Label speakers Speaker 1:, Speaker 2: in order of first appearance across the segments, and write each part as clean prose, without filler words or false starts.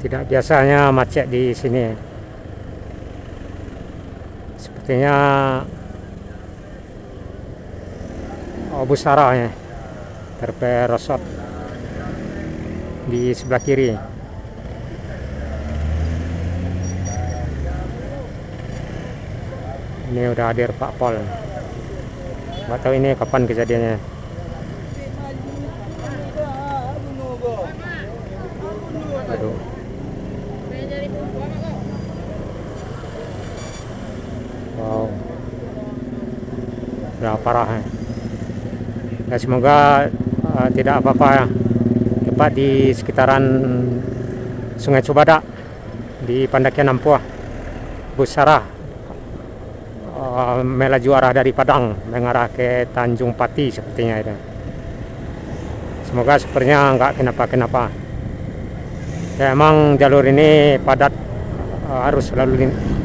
Speaker 1: Tidak biasanya macet di sini. Sepertinya bus arah ya, terperosot di sebelah kiri. Ini udah hadir Pak Pol. Nggak tahu ini kapan kejadiannya. Aduh. Wow. Udah parah ya. Ya, semoga tidak apa-apa ya. Tepat di sekitaran Sungai Cubadak di Pandakian Ampuah. Bus arah melaju arah dari Padang mengarah ke Tanjung Pati sepertinya itu. Semoga sepertinya nggak kenapa-kenapa. Ya, emang jalur ini padat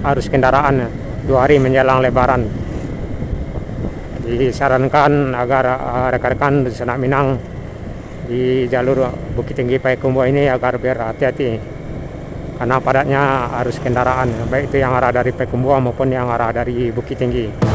Speaker 1: arus kendaraan 2 hari menjelang lebaran. Disarankan agar rekan-rekan di sana Minang di jalur Bukittinggi Payakumbuh ini agar berhati-hati karena padatnya arus kendaraan, baik itu yang arah dari Payakumbuh maupun yang arah dari Bukittinggi.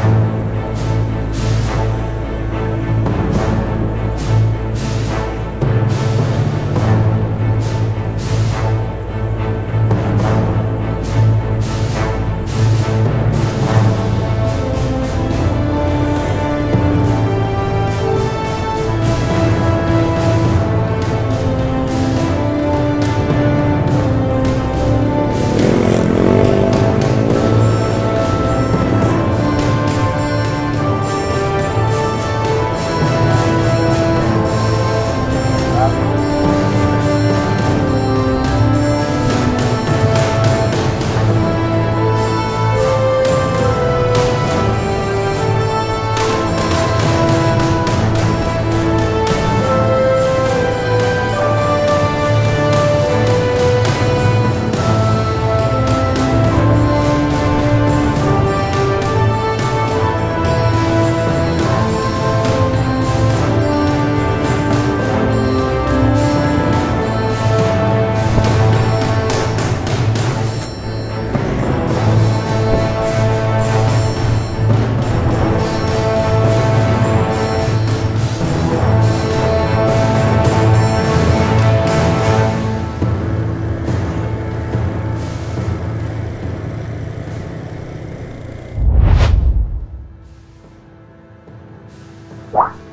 Speaker 2: Wah.